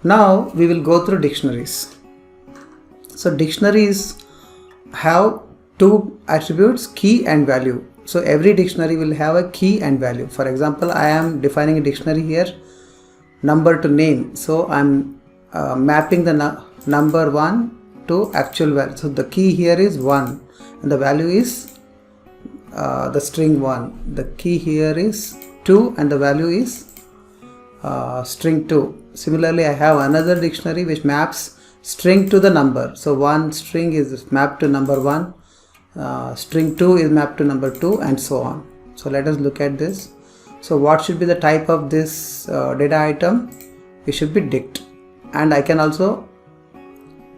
Now we will go through dictionaries. So dictionaries have two attributes, key and value. So every dictionary will have a key and value. For example, I am defining a dictionary here, number to name. So I'm mapping the number 1 to actual value. So the key here is 1 and the value is the string 1. The key here is 2 and the value is string 2. Similarly, I have another dictionary which maps string to the number. So one string is mapped to number 1, string 2 is mapped to number 2, and so on. So let us look at this. So what should be the type of this data item? It should be dict, and I can also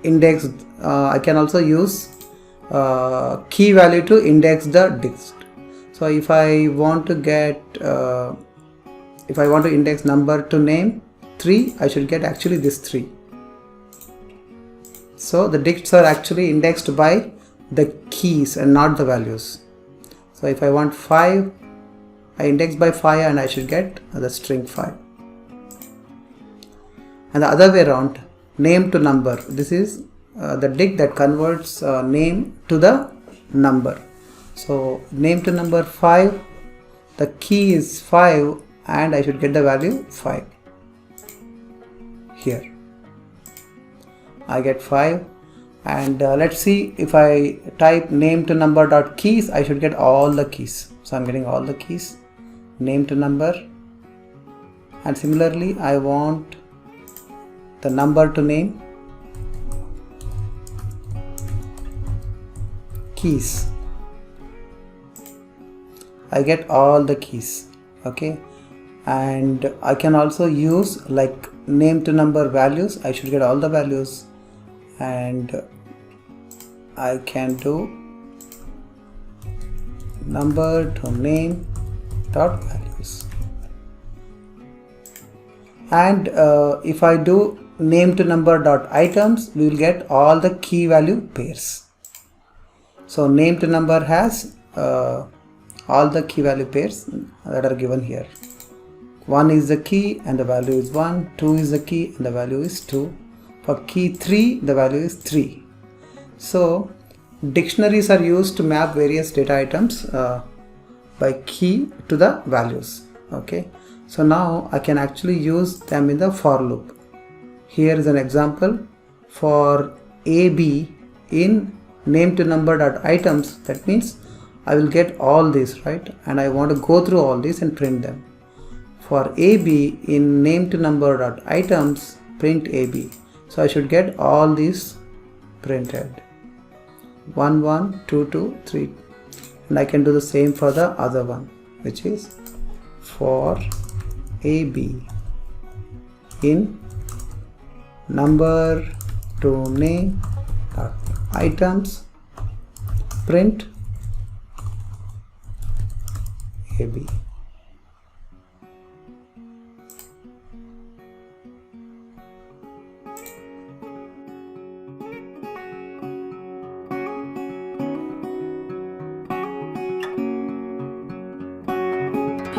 index, I can also use key value to index the dict. So if I want to get if I want to index number to name 3, I should get actually this 3. So the dicts are actually indexed by the keys and not the values. So if I want 5, I index by 5 and I should get the string 5. And the other way around, name to number. This is the dict that converts name to the number. So name to number 5, the key is 5 and I should get the value 5. Here I get 5, and let's see, if I type name to number dot keys, I should get all the keys. So I'm getting all the keys, name to number, and similarly I want the number to name, keys, I get all the keys. Okay, and I can also use like name to number values, I should get all the values, and I can do number to name dot values. And if I do name to number dot items, we will get all the key value pairs. So name to number has all the key value pairs that are given here. 1 is the key and the value is 1, 2 is the key and the value is 2. For key 3, the value is 3. So dictionaries are used to map various data items by key to the values. Okay, so now I can actually use them in the for loop. Here is an example for AB in name to number dot items. That means I will get all these, right? And I want to go through all these and print them. For AB in name to number dot items, print AB. So I should get all these printed. 1, 1, 2, 2, 3. And I can do the same for the other one, which is for AB in number to name dot items, print AB.